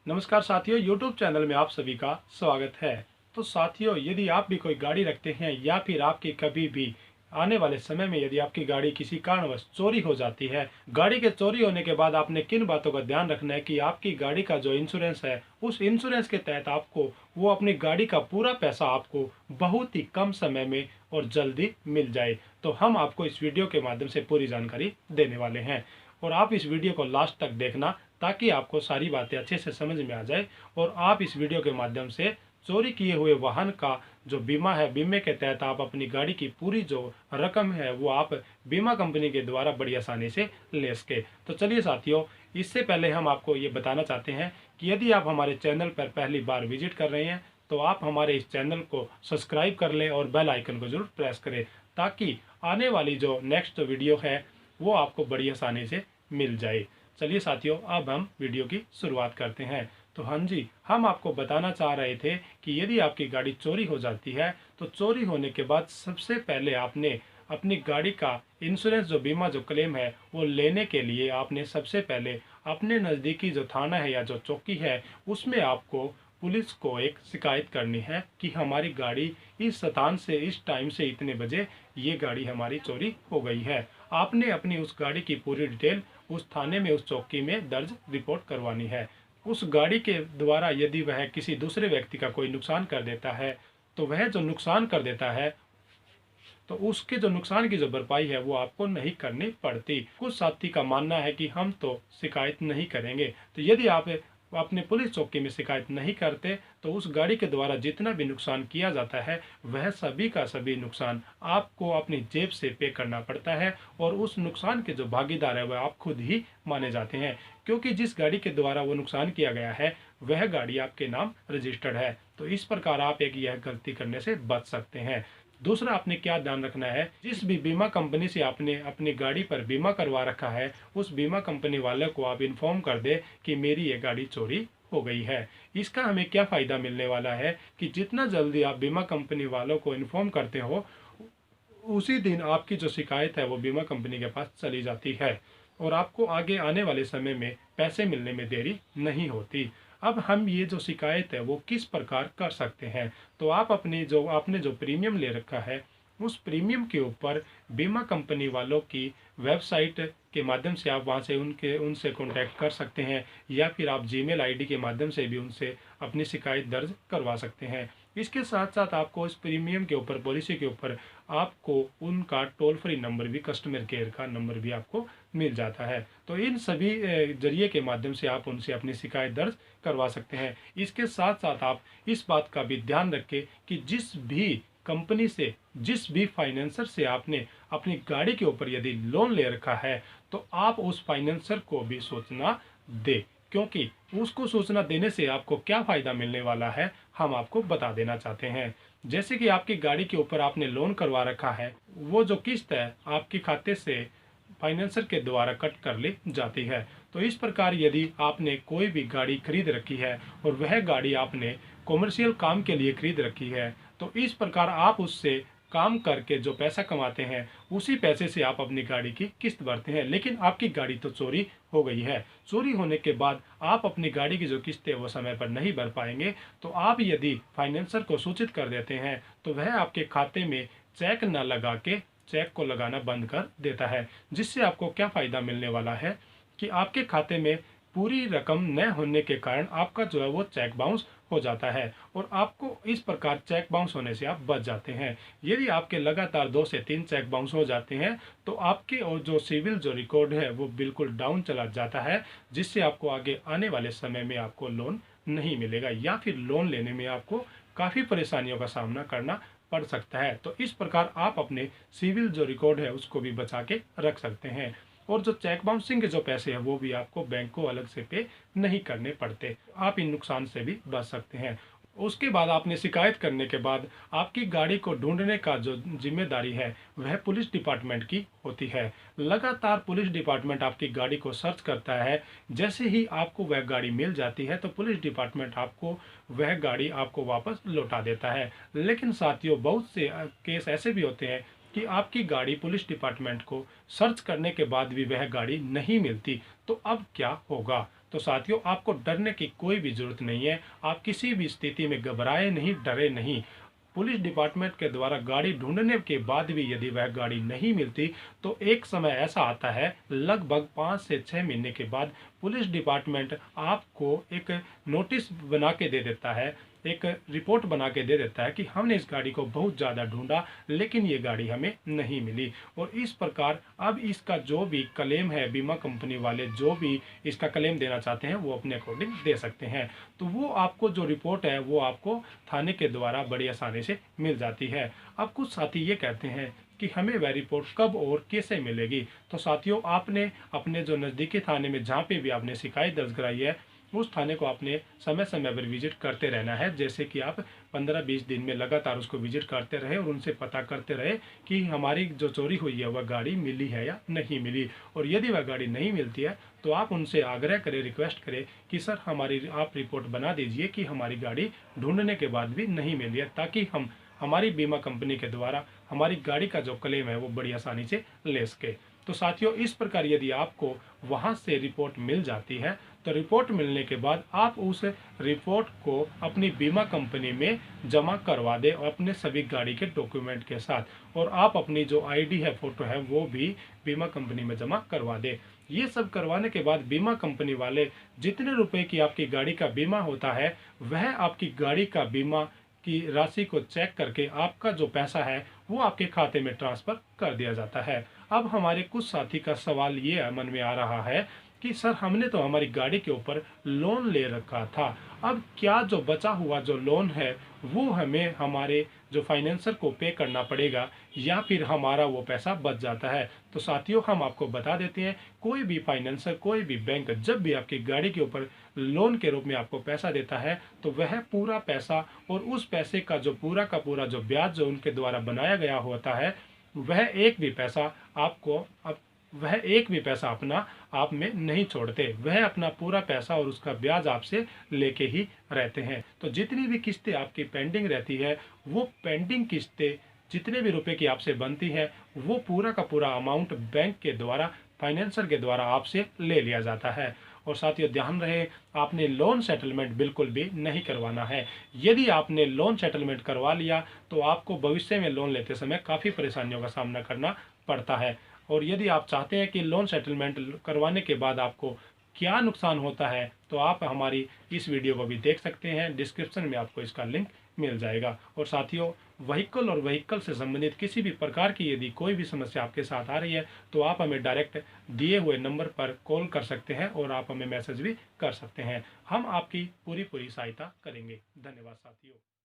नमस्कार साथियों, YouTube channel में आप सभी का स्वागत है। तो साथियों, यदि आप भी कोई गाड़ी रखते हैं या फिर आपकी कभी भी आने वाले समय में यदि आपकी गाड़ी किसी कारणवश चोरी हो जाती है, गाड़ी के चोरी होने के बाद आपने किन बातों का ध्यान रखना है कि आपकी गाड़ी का जो इंश्योरेंस है, उस इंश्योरेंस के तहत आपको वो अपनी गाड़ी का पूरा पैसा आपको बहुत ही कम समय में और जल्दी मिल जाए। तो हम आपको इस वीडियो के माध्यम से पूरी जानकारी देने वाले हैं और आप इस वीडियो को लास्ट तक देखना ताकि आपको सारी बातें अच्छे से समझ में आ जाए और आप इस वीडियो के माध्यम से चोरी किए हुए वाहन का जो बीमा है, बीमे के तहत आप अपनी गाड़ी की पूरी जो रकम है वो आप बीमा कंपनी के द्वारा बड़ी आसानी से ले सके। तो चलिए साथियों, इससे पहले हम आपको ये बताना चाहते हैं कि यदि आप हमारे चैनल पर पहली बार विजिट कर रहे हैं तो आप हमारे इस चैनल को सब्सक्राइब कर लें और बेल आइकन को जरूर प्रेस करें ताकि आने वाली जो नेक्स्ट वीडियो है वो आपको बड़ी आसानी से मिल जाए। चलिए साथियों, अब हम वीडियो की शुरुआत करते हैं। तो हाँ जी, हम आपको बताना चाह रहे थे कि यदि आपकी गाड़ी चोरी हो जाती है तो चोरी होने के बाद सबसे पहले आपने अपनी गाड़ी का इंश्योरेंस जो बीमा जो क्लेम है वो लेने के लिए आपने सबसे पहले अपने नज़दीकी जो थाना है या जो चौकी है उसमें आपको पुलिस को एक शिकायत करनी है कि हमारी गाड़ी इस स्थान से इस टाइम से इतने बजे ये गाड़ी हमारी चोरी हो गई है। आपने अपनी उस गाड़ी की पूरी डिटेल उस थाने में, उस चौकी में दर्ज रिपोर्ट करवानी है। उस गाड़ी के द्वारा यदि वह किसी दूसरे व्यक्ति का कोई नुकसान कर देता है तो वह जो नुकसान कर देता है तो उसके जो नुकसान की जो भरपाई है वो आपको नहीं करनी पड़ती। कुछ साथी का मानना है कि हम तो शिकायत नहीं करेंगे। तो यदि आप अपने पुलिस चौकी में शिकायत नहीं करते तो उस गाड़ी के द्वारा जितना भी नुकसान किया जाता है वह सभी का सभी नुकसान आपको अपनी जेब से पे करना पड़ता है और उस नुकसान के जो भागीदार है वह आप खुद ही माने जाते हैं, क्योंकि जिस गाड़ी के द्वारा वो नुकसान किया गया है वह गाड़ी आपके नाम रजिस्टर्ड है। तो इस प्रकार आप एक यह गलती करने से बच सकते हैं। दूसरा, आपने क्या ध्यान रखना है, जिस भी बीमा कंपनी से आपने अपनी गाड़ी पर बीमा करवा रखा है उस बीमा कंपनी वाले को आप इन्फॉर्म कर दे कि मेरी ये गाड़ी चोरी हो गई है। इसका हमें क्या फ़ायदा मिलने वाला है कि जितना जल्दी आप बीमा कंपनी वालों को इन्फॉर्म करते हो उसी दिन आपकी जो शिकायत है वो बीमा कंपनी के पास चली जाती है और आपको आगे आने वाले समय में पैसे मिलने में देरी नहीं होती। अब हम ये जो शिकायत है वो किस प्रकार कर सकते हैं, तो आप अपनी जो आपने जो प्रीमियम ले रखा है उस प्रीमियम के ऊपर बीमा कंपनी वालों की वेबसाइट के माध्यम से आप वहां से उनसे कांटेक्ट कर सकते हैं या फिर आप जीमेल आईडी के माध्यम से भी उनसे अपनी शिकायत दर्ज करवा सकते हैं। इसके साथ साथ आपको इस प्रीमियम के ऊपर, पॉलिसी के ऊपर आपको उनका टोल फ्री नंबर भी, कस्टमर केयर का नंबर भी आपको मिल जाता है। तो इन सभी जरिए के माध्यम से आप उनसे अपनी शिकायत दर्ज करवा सकते हैं। इसके साथ साथ आप इस बात का भी ध्यान रखें कि जिस भी कंपनी से, जिस भी फाइनेंसर से आपने अपनी गाड़ी के ऊपर यदि लोन ले रखा है तो आप उस फाइनेंसर को भी सूचना दें, क्योंकि उसको सूचना देने से आपको क्या फ़ायदा मिलने वाला है हम आपको बता देना चाहते हैं। जैसे कि आपकी गाड़ी के ऊपर आपने लोन करवा रखा है, वो जो किस्त है आपके खाते से फाइनेंसर के द्वारा कट कर ली जाती है। तो इस प्रकार यदि आपने कोई भी गाड़ी खरीद रखी है और वह गाड़ी आपने कॉमर्शियल काम के लिए खरीद रखी है तो इस प्रकार आप उससे काम करके जो पैसा कमाते हैं उसी पैसे से आप अपनी गाड़ी की किस्त भरते हैं। लेकिन आपकी गाड़ी तो चोरी हो गई है। चोरी होने के बाद आप अपनी गाड़ी की जो किस्त है वो समय पर नहीं भर पाएंगे तो आप यदि फाइनेंसर को सूचित कर देते हैं तो वह आपके खाते में चेक न लगा के चेक को लगाना बंद कर देता है, जिससे आपको क्या फ़ायदा मिलने वाला है कि आपके खाते में पूरी रकम न होने के कारण आपका जो है वो चेक बाउंस हो जाता है और आपको इस प्रकार चेक बाउंस होने से आप बच जाते हैं। यदि आपके लगातार 2 से 3 चेक बाउंस हो जाते हैं तो आपके और जो सिविल जो रिकॉर्ड है वो बिल्कुल डाउन चला जाता है, जिससे आपको आगे आने वाले समय में आपको लोन नहीं मिलेगा या फिर लोन लेने में आपको काफ़ी परेशानियों का सामना करना पड़ सकता है। तो इस प्रकार आप अपने सिविल जो रिकॉर्ड है उसको भी बचा के रख सकते हैं और जो चेक बाउंसिंग के जो पैसे हैं वो भी आपको बैंक को अलग से पे नहीं करने पड़ते। आप इन नुकसान से भी बच सकते हैं। उसके बाद आपने शिकायत करने के बाद आपकी गाड़ी को ढूंढने का जो जिम्मेदारी है वह पुलिस डिपार्टमेंट की होती है। लगातार पुलिस डिपार्टमेंट आपकी गाड़ी को सर्च करता है। जैसे ही आपको वह गाड़ी मिल जाती है तो पुलिस डिपार्टमेंट आपको वह गाड़ी आपको वापस लौटा देता है। लेकिन साथियों, बहुत से केस ऐसे भी होते हैं कि आपकी गाड़ी पुलिस डिपार्टमेंट को सर्च करने के बाद भी वह गाड़ी नहीं मिलती। तो अब क्या होगा? तो साथियों आपको डरने की कोई भी ज़रूरत नहीं है। आप किसी भी स्थिति में घबराए नहीं, डरे नहीं। पुलिस डिपार्टमेंट के द्वारा गाड़ी ढूंढने के बाद भी यदि वह गाड़ी नहीं मिलती, तो एक समय ऐसा आता है लगभग 5 से 6 महीने के बाद पुलिस डिपार्टमेंट आपको एक नोटिस बना के दे देता है, एक रिपोर्ट बना के दे देता है कि हमने इस गाड़ी को बहुत ज़्यादा ढूंढा लेकिन ये गाड़ी हमें नहीं मिली। और इस प्रकार अब इसका जो भी क्लेम है, बीमा कंपनी वाले जो भी इसका क्लेम देना चाहते हैं वो अपने अकॉर्डिंग दे सकते हैं। तो वो आपको जो रिपोर्ट है वो आपको थाने के द्वारा बड़ी आसानी से मिल जाती है। अब कुछ साथी ये कहते हैं कि हमें वह रिपोर्ट कब और कैसे मिलेगी। तो साथियों आपने अपने जो नज़दीकी थाने में जहाँ पे भी आपने शिकायत दर्ज कराई है उस थाने को आपने समय समय पर विजिट करते रहना है। जैसे कि आप 15-20 दिन में लगातार उसको विजिट करते रहे और उनसे पता करते रहे कि हमारी जो चोरी हुई है वह गाड़ी मिली है या नहीं मिली। और यदि वह गाड़ी नहीं मिलती है तो आप उनसे आग्रह करें, रिक्वेस्ट करें कि सर हमारी आप रिपोर्ट बना दीजिए कि हमारी गाड़ी ढूंढने के बाद भी नहीं मिली है, ताकि हम हमारी बीमा कंपनी के द्वारा हमारी गाड़ी का जो क्लेम है वो बड़ी आसानी से ले सके। तो साथियों इस प्रकार यदि आपको वहां से रिपोर्ट मिल जाती है तो रिपोर्ट मिलने के बाद आप उस रिपोर्ट को अपनी बीमा कंपनी में जमा करवा दें और अपने सभी गाड़ी के डॉक्यूमेंट के साथ, और आप अपनी जो आईडी है, फोटो है, वो भी बीमा कंपनी में जमा करवा दें। ये सब करवाने के बाद बीमा कंपनी वाले जितने रुपए की आपकी गाड़ी का बीमा होता है वह आपकी गाड़ी का बीमा की राशि को चेक करके आपका जो पैसा है वो आपके खाते में ट्रांसफर कर दिया जाता है। अब हमारे कुछ साथी का सवाल ये मन में आ रहा है कि सर हमने तो हमारी गाड़ी के ऊपर लोन ले रखा था, अब क्या जो बचा हुआ जो लोन है वो हमें हमारे जो फाइनेंसर को पे करना पड़ेगा या फिर हमारा वो पैसा बच जाता है। तो साथियों हम आपको बता देते हैं, कोई भी फाइनेंसर, कोई भी बैंक जब भी आपकी गाड़ी के ऊपर लोन के रूप में आपको पैसा देता है तो वह पूरा पैसा और उस पैसे का जो पूरा का पूरा जो ब्याज जो उनके द्वारा बनाया गया होता है वह एक भी पैसा अपना आप में नहीं छोड़ते। वह अपना पूरा पैसा और उसका ब्याज आपसे लेके ही रहते हैं। तो जितनी भी किस्तें आपकी पेंडिंग रहती है वो पेंडिंग किस्तें जितने भी रुपए की आपसे बनती है वो पूरा का पूरा अमाउंट बैंक के द्वारा, फाइनेंसर के द्वारा आपसे ले लिया जाता है। और साथियों ध्यान रहे, आपने लोन सेटलमेंट बिल्कुल भी नहीं करवाना है। यदि आपने लोन सेटलमेंट करवा लिया तो आपको भविष्य में लोन लेते समय काफ़ी परेशानियों का सामना करना पड़ता है। और यदि आप चाहते हैं कि लोन सेटलमेंट करवाने के बाद आपको क्या नुकसान होता है तो आप हमारी इस वीडियो को भी देख सकते हैं, डिस्क्रिप्शन में आपको इसका लिंक मिल जाएगा। और साथियों व्हीकल और व्हीकल से संबंधित किसी भी प्रकार की यदि कोई भी समस्या आपके साथ आ रही है तो आप हमें डायरेक्ट दिए हुए नंबर पर कॉल कर सकते हैं और आप हमें मैसेज भी कर सकते हैं। हम आपकी पूरी सहायता करेंगे। धन्यवाद साथियों।